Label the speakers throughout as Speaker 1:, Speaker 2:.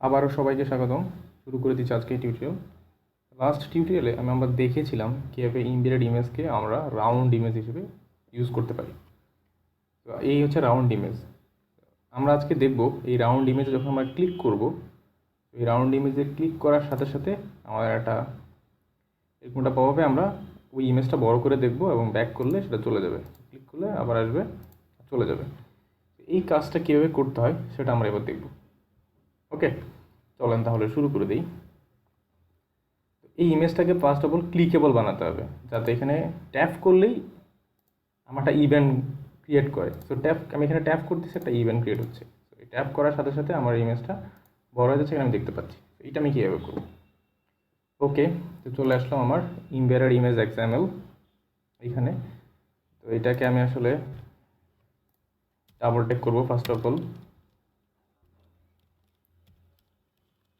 Speaker 1: আবারও সবাইকে স্বাগতম। শুরু করে দিচ্ছি আজকে টিউটোরিয়াল। লাস্ট টিউটোরিয়ালে আমরা দেখেছিলাম কীভাবে এমবেডেড ইমেজকে আমরা রাউন্ড ইমেজ হিসেবে ইউজ করতে পারি। তো এই হচ্ছে রাউন্ড ইমেজ। আমরা আজকে দেখব এই রাউন্ড ইমেজে যখন আমরা ক্লিক করব, এই রাউন্ড ইমেজে ক্লিক করার সাথে সাথে আমাদের এরকমটা পাবে, আমরা ওই ইমেজটা বড় করে দেখব এবং ব্যাক করলে সেটা চলে যাবে, ক্লিক করলে আবার আসবে, চলে যাবে। এই কাজটা কীভাবে করতে হয় সেটা আমরা এবার দেখব। ওকে, চলেন তাহলে শুরু করে দিই। এই ইমেজটাকে ফার্স্ট অফ অল ক্লিকেবল বানাতে হবে, যাতে এখানে ট্যাপ করলেই আমার একটা ইভেন্ট ক্রিয়েট করে। সো আমি এখানে ট্যাপ করতেছি, একটা ইভেন্ট ক্রিয়েট হচ্ছে। এই ট্যাপ করার সাথে সাথে আমার ইমেজটা বড় হয়ে যাচ্ছে, এখানে আমি দেখতে পাচ্ছি। এইটা আমি কীভাবে করব? ওকে, তো চলে আসলাম আমার এমবেডেড ইমেজ এক্সএমএল এইখানে। তো এটাকে আমি আসলে ডাবল টেক করবো। ফার্স্ট অফ অল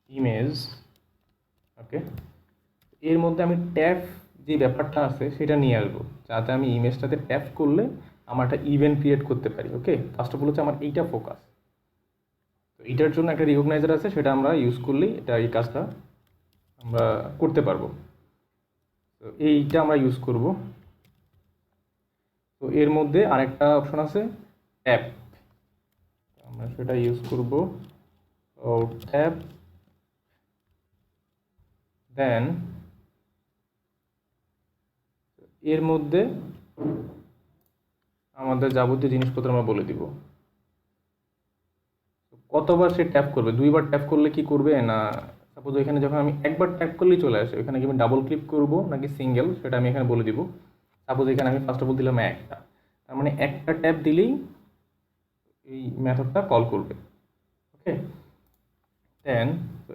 Speaker 1: ইমেজ, ওকে, এর মধ্যে আমি ট্যাপ যে ব্যাপারটা আছে সেটা নিয়ে আসবো, যাতে আমি ইমেজটাতে ট্যাপ করলে আমার একটা ইভেন্ট ক্রিয়েট করতে পারি। ওকে, ফার্স্ট অফ অল হচ্ছে আমার এইটা ফোকাস। তো এইটার জন্য একটা রিকগনাইজার আছে, সেটা আমরা ইউজ করলেই এই কাজটা আমরা করতে পারবো। তো এইটা আমরা ইউজ করব। তো এর মধ্যে আরেকটা অপশন আছে ট্যাপ, আমরা সেটা ইউজ করব। ট্যাপ, দেন এর মধ্যে আমাদের যাবতীয় জিনিসপত্র আমরা বলে দিব। কতবার সে ট্যাপ করবে, দুইবার ট্যাপ করলে কি করবে না, সাপোজ এখানে যখন আমি একবার ট্যাপ করলেই চলে আসে, এখানে কি আমি ডাবল ক্লিক করবো নাকি সিঙ্গেল সেটা আমি এখানে বলে দিব। সাপোজ এখানে আমি ফার্স্ট অফ অল দিলাম একটা, তার মানে একটা ট্যাপ দিলেই এই মেথডটা কল করবে। ওকে, দেন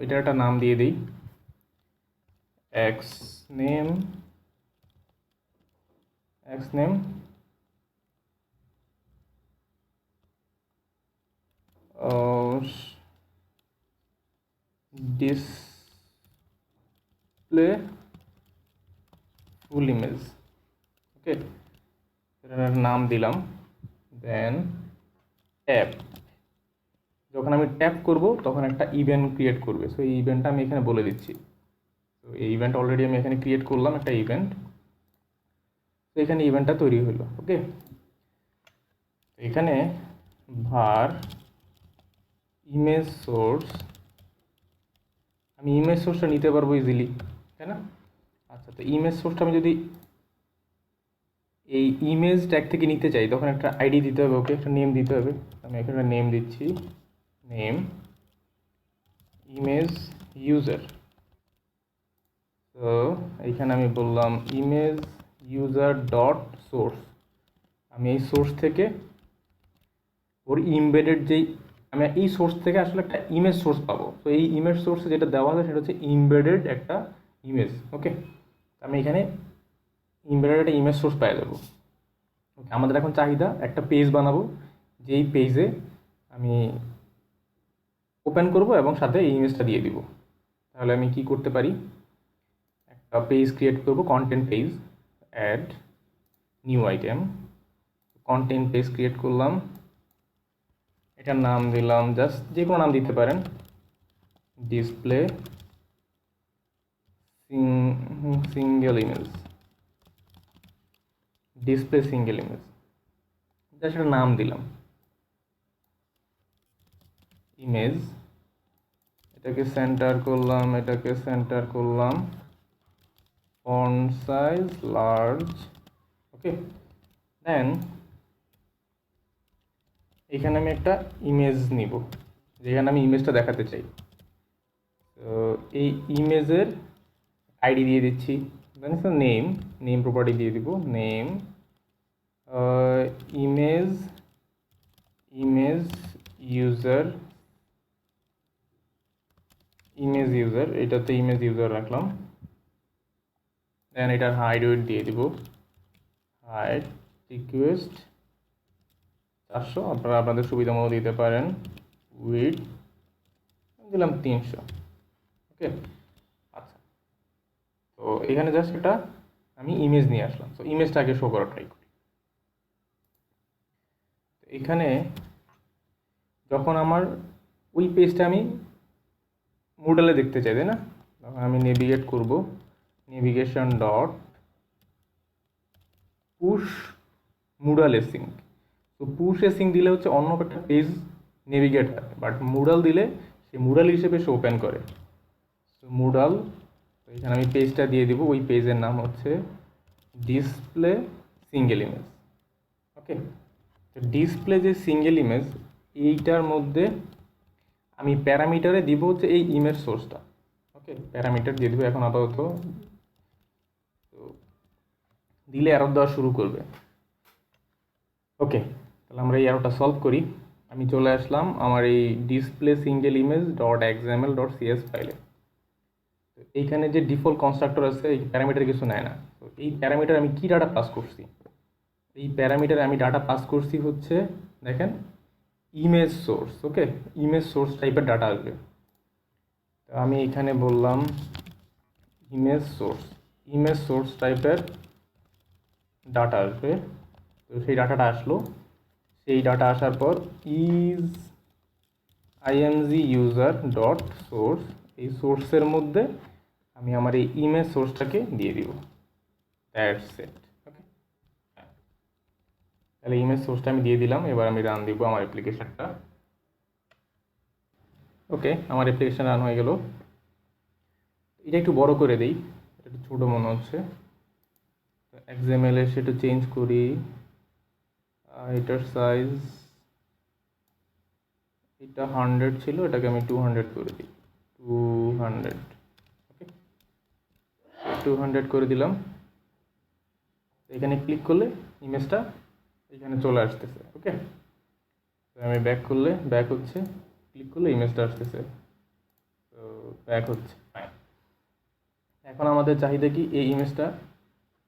Speaker 1: এটার একটা নাম দিয়ে দিই, X name display full image. Okay, এটার নাম দিলাম। দেন ট্যাপ, যখন আমি ট্যাপ করব তখন একটা ইভেন্ট ক্রিয়েট করবে। সো এই ইভেন্টটা আমি এখানে বলে দিচ্ছি। তো এই ইভেন্ট অলরেডি আমি এখানে ক্রিয়েট করলাম একটা ইভেন্ট। তো এখানে ইভেন্টটা তৈরি হলো। ওকে, এখানে var ইমেজ সোর্স, আমি ইমেজ সোর্সটা নিতে পারবো ইজিলি, তাই না? আচ্ছা, তো ইমেজ সোর্সটা আমি যদি এই ইমেজ ট্যাগ থেকে নিতে চাই তখন একটা আইডি দিতে হবে। ওকে, একটা নেম দিতে হবে। আমি এখানে নেম দিচ্ছি, নেম ইমেজ ইউজার। তো এইখানে আমি বললাম ইমেজ ইউজার ডট সোর্স। আমি এই সোর্স থেকে ওর ইমবেডেড যেই, আমি এই সোর্স থেকে আসলে একটা ইমেজ সোর্স পাবো। তো এই ইমেজ সোর্সে যেটা দেওয়া আছে সেটা হচ্ছে ইমবেডেড একটা ইমেজ। ওকে, আমি এখানে ইমবেডেড একটা ইমেজ সোর্স পেয়ে যাবো। ওকে, আমাদের এখন চাহিদা একটা পেজ বানাবো, যেই পেজে আমি ওপেন করব এবং সাথে এই ইমেজটা দিয়ে দিব। তাহলে আমি কি করতে পারি, একটা পেজ ক্রিয়েট করব, content page, add new item, content page create করলাম। এটার নাম দিলাম জাস্ট যে কোনো নাম দিতে পারেন, display single image, display single image, just একটা নাম দিলাম ইমেজ। এটাকে সেন্টার করলাম, এটাকে সেন্টার করলাম, ফন্ট সাইজ লার্জ। ওকে, দেন এখানে আমি একটা ইমেজ নিব, যেখানে আমি ইমেজটা দেখাতে চাই। তো এই ইমেজের আইডি দিয়ে দিচ্ছি, নেম, নেম প্রপার্টি দিয়ে দিব, নেম ইমেজ ইউজার, এটাতে ইমেজ ইউজার রাখলাম। দেন এটার হাইড ওয়েট দিয়ে দিব, হাইড রিকোয়েস্ট 400, আপনারা আপনাদের সুবিধা মতো দিতে পারেন। উইড দিলাম 300। ওকে, আচ্ছা, তো এখানে জাস্ট একটা আমি ইমেজ নিয়ে আসলাম। তো ইমেজটাকে শো করা ট্রাই করি। এখানে যখন আমার ওই পেজটা আমি মুডালে দেখতে চাই, তাই না? তখন আমি নেভিগেট করব, নেভিগেশন ডট পুশ মুডাল এসিং। তো পুশ এসিং দিলে হচ্ছে অন্য একটা পেজ নেভিগেট হয়, বাট মুডাল দিলে সে মুডাল হিসেবে সে ওপেন করে। তো মুডাল, তো এখানে আমি পেজটা দিয়ে দিব, ওই পেজের নাম হচ্ছে ডিসপ্লে সিঙ্গেল ইমেজ। ওকে, তো ডিসপ্লে যে সিঙ্গেল ইমেজ, এইটার মধ্যে আমি প্যারামিটারে দিব হচ্ছে এই ইমেজ সোর্সটা। ওকে, প্যারামিটার দিয়ে দিব এখন আপাতত। তো দিলে এরর দেওয়া শুরু করবে। ওকে, তাহলে আমরা এই এররটা সলভ করি। আমি চলে আসলাম আমার এই display single image dot XML dot CS ফাইলে। তো এইখানে যে ডিফল্ট কনস্ট্রাক্টর আছে, এই প্যারামিটার কিছু নেয় না। তো এই প্যারামিটার আমি কি ডাটা পাস করছি, এই প্যারামিটারে আমি ডাটা পাস করছি হচ্ছে দেখেন ইমেজ সোর্স। ওকে, ইমেজ সোর্স টাইপের ডাটা আসবে। তো আমি এখানে বললাম ইমেজ সোর্স টাইপের ডাটা আসবে। তো সেই ডাটাটা আসলো, সেই ডাটা আসার পর is IMG user dot source, এই সোর্সের মধ্যে আমি আমার এই ইমেজ সোর্সটাকে দিয়ে দিব। That's it. ওকে, তাহলে ইমেজ সোর্সটা আমি দিয়ে দিলাম। এবার আমি রান দিব আমার অ্যাপ্লিকেশনটা। ওকে, আমার অ্যাপ্লিকেশন রান হয়ে গেল। এটা একটু বড় করে দিই, একটু ছোটো মনে হচ্ছে। এক্সএমএল এর সেটা চেঞ্জ করি, এটার সাইজ, এটা 100 ছিল, এটাকে আমি 200 করে দিই, 200। ওকে, 200 করে দিলাম। এখানে ক্লিক করলে ইমেজটা এখানে চলে আসতেছে। ওকে, আমি ব্যাক করলে ব্যাক হচ্ছে, ক্লিক করলে ইমেজটা আসতেছে। তো ব্যাক হচ্ছে। এখন আমাদের চাহিদা কি, এই ইমেজটা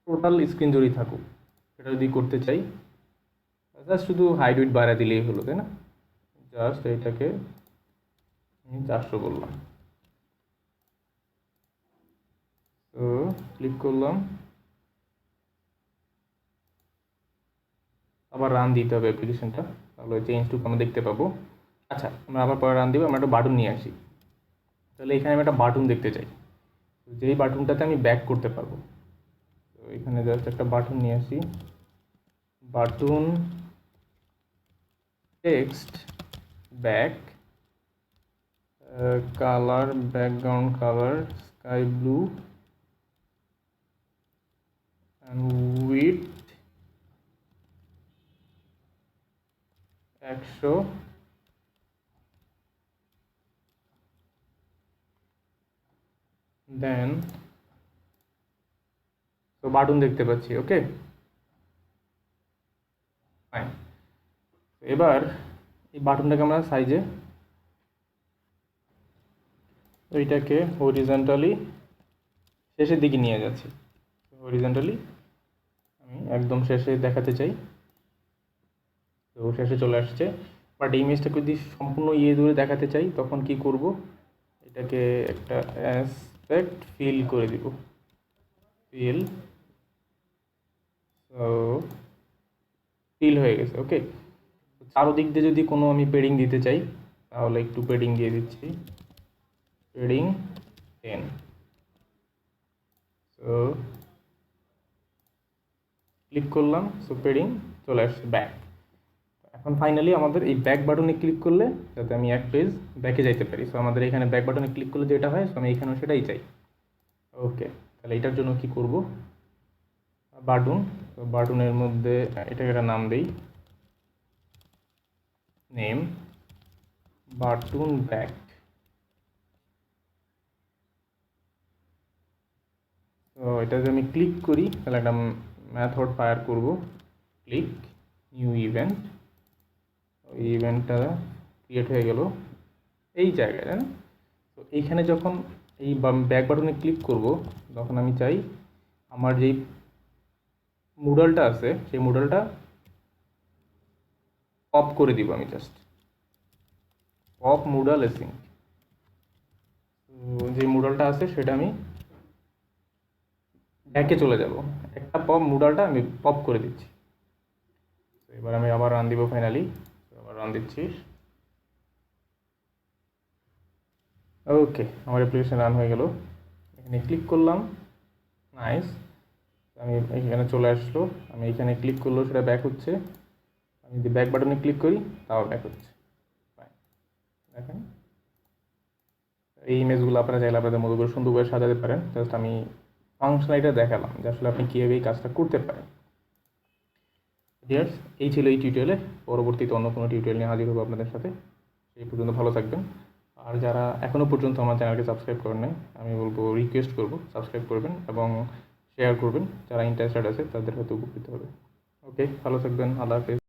Speaker 1: টোটাল স্ক্রিন জুড়েই থাকুক। সেটা যদি করতে চাই, জাস্ট শুধু হাইট উইডথ বাড়া দিলেই হলো, তাই না? জাস্ট এইটাকে আমি 400 বললাম। তো ক্লিক করলাম, আবার রান দিতে হবে অ্যাপ্লিকেশনটা, তাহলে চেঞ্জ টু আমরা দেখতে পাবো। আচ্ছা, আমরা আবার পরে রান দিব। আমরা একটা বাটন নিয়ে আসি। তাহলে এখানে আমি একটা বাটন দেখতে চাই, যেই বাটনটাতে আমি ব্যাক করতে পারবো। তো এখানে জাস্ট একটা বাটন নিয়ে আসি, button text back, colour background colour sky blue and with 100, দেন তো বাটন দেখতে পাচ্ছি। ওকে, ফাইন। এবার এই বাটনটাকে আমরা সাইজে, এইটাকে হরিজন্টালি শেষের দিকে নিয়ে যাচ্ছি। হরিজন্টালি আমি একদম শেষে দেখাতে চাই, তো শেষে চলে আসছে। বাট এই ইমেজটাকে যদি সম্পূর্ণ দূরে দেখাতে চাই, তখন কি করব, এটাকে একটা অ্যাসপেক্ট ফিল করে দিব, ফিল। তো ফিল হয়ে গেছে। ওকে, চারোদিক দিয়ে যদি কোনো আমি পেডিং দিতে চাই, তাহলে একটু পেডিং দিয়ে দিচ্ছি, পেডিং 10। সো ক্লিক করলাম, সো পেডিং চলে আসছে ব্যাক। এখন ফাইনালি আমাদের এই ব্যাক বাটনে ক্লিক করলে যাতে আমি এক পেজ ব্যাকে যাইতে পারি। সো আমাদের এখানে ব্যাক বাটনে ক্লিক করলে যেটা হয়, সো আমি এখানেও সেটাই চাই। ওকে, তাহলে এটার জন্য কি করব, বাটন, তো বাটনের মধ্যে এটাকে একটা নাম দেই, নেম বাটন ব্যাক। তো এটাতে আমি ক্লিক করি, তাহলে একটা মেথড ফায়ার করব, ক্লিক নিউ ইভেন্ট। ওই ইভেন্টটা ক্রিয়েট হয়ে গেল এই জায়গায়, তাই না? তো এইখানে যখন এই ব্যাক বাটনে ক্লিক করব, তখন আমি চাই আমার যেই মুডালটা আছে, সেই মুডালটা পপ করে দিব। আমি জাস্ট পপ মুডাল এসিং, তো যে মুডালটা আছে সেটা আমি ব্যাকে চলে যাব, একটা পপ মুডালটা আমি পপ করে দিচ্ছি। তো এবার আমি আবার রান দিব, ফাইনালি আবার রান দিচ্ছি। ওকে, আমার অ্যাপ্লিকেশন রান হয়ে গেল। এখানে ক্লিক করলাম, নাইস। আমি এখানে চলে আসলো, আমি এখানে ক্লিক করলেও সেটা ব্যাক হচ্ছে, আমি যদি ব্যাক বাটনে ক্লিক করি তাও ব্যাক হচ্ছে। দেখেন, এই ইমেজগুলো আপনারা চাইলে আপনাদের মতো করে সুন্দর করে সাজাতে পারেন। জাস্ট আমি ফাংশনালিটা দেখালাম যে আসলে আপনি কীভাবে এই কাজটা করতে পারেন। ডিয়ার্স, এই ছিল এই টিউটোরিয়ালে। পরবর্তীতে অন্য কোনো টিউটোরিয়াল নিয়ে হাজির হবো আপনাদের সাথে। সেই পর্যন্ত ভালো থাকবেন। আর যারা এখনও পর্যন্ত আমার চ্যানেলকে সাবস্ক্রাইব করেন নাই, আমি বলবো, রিকোয়েস্ট করবো সাবস্ক্রাইব করবেন এবং শেয়ার করবেন। যারা ইন্টারেস্টেড আছে তাদের হয়তো উপকৃত হবে। ওকে, ভালো থাকবেন। আল্লাহ হাফেজ।